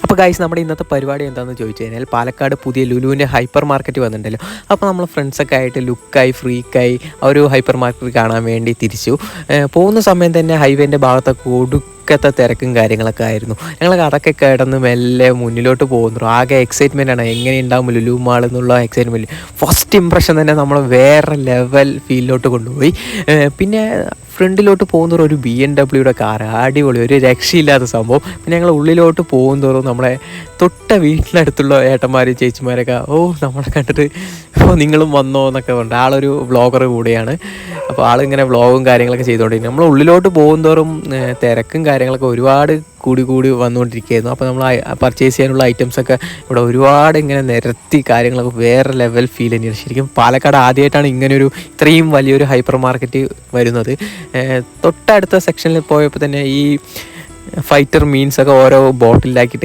അപ്പോൾ ഗൈസ് നമ്മുടെ ഇന്നത്തെ പരിപാടി എന്താണെന്ന് ചോദിച്ചു കഴിഞ്ഞാൽ പാലക്കാട് പുതിയ ലുലുവിൻ്റെ ഹൈപ്പർ മാർക്കറ്റ് വന്നിട്ടുണ്ടല്ലോ. അപ്പോൾ നമ്മൾ ഫ്രണ്ട്സൊക്കെ ആയിട്ട് ലുക്കായി ഫ്രീക്കായി ആ ഒരു ഹൈപ്പർ മാർക്കറ്റ് കാണാൻ വേണ്ടി തിരിച്ചു. പോകുന്ന സമയം തന്നെ ഹൈവേൻ്റെ ഭാഗത്തൊക്കെ ഒടുക്കത്തെ തിരക്കും കാര്യങ്ങളൊക്കെ ആയിരുന്നു. ഞങ്ങൾ അതൊക്കെ കിടന്ന് മെല്ലെ മുന്നിലോട്ട് പോകുന്നു. ആകെ എക്സൈറ്റ്മെൻ്റ് ആണ്, എങ്ങനെ ഉണ്ടാവും ലുലു മാൾ എന്നുള്ള എക്സൈറ്റ്മെൻറ്റ്. ഫസ്റ്റ് ഇംപ്രഷൻ തന്നെ നമ്മൾ വേറെ ലെവൽ ഫീലിലോട്ട് കൊണ്ടുപോയി. പിന്നെ ഫ്രണ്ടിലോട്ട് പോകുന്നതോറും ഒരു BMW കാർ, അടിപൊളി, ഒരു രക്ഷയില്ലാത്ത സംഭവം. പിന്നെ ഞങ്ങൾ ഉള്ളിലോട്ട് പോകുന്നതോറും നമ്മളെ തൊട്ട വീട്ടിനടുത്തുള്ള ഏട്ടന്മാർ ചേച്ചിമാരൊക്കെ നമ്മളെ കണ്ടിട്ട് നിങ്ങളും വന്നോ എന്നൊക്കെ പറഞ്ഞിട്ട്. ആളൊരു വ്ളോഗർ കൂടെയാണ്. അപ്പോൾ ആളിങ്ങനെ വ്ളോഗും കാര്യങ്ങളൊക്കെ ചെയ്തുകൊണ്ടിരിക്കും. നമ്മൾ ഉള്ളിലോട്ട് പോകുന്നതോറും തിരക്കും കാര്യങ്ങളൊക്കെ ഒരുപാട് കൂടി വന്നുകൊണ്ടിരിക്കുകയായിരുന്നു. അപ്പോൾ നമ്മൾ പർച്ചേസ് ചെയ്യാനുള്ള ഐറ്റംസൊക്കെ ഇവിടെ ഒരുപാട് ഇങ്ങനെ നിരത്തി കാര്യങ്ങളൊക്കെ വേറെ ലെവൽ ഫീൽ തന്നെയാണ്. ശരിക്കും പാലക്കാട് ആദ്യമായിട്ടാണ് ഇങ്ങനെയൊരു ഇത്രയും വലിയൊരു ഹൈപ്പർ മാർക്കറ്റ് വരുന്നത്. തൊട്ടടുത്ത സെക്ഷനിൽ പോയപ്പോൾ തന്നെ ഈ ഫൈറ്റർ മീൻസൊക്കെ ഓരോ ബോട്ടിലാക്കിയിട്ട്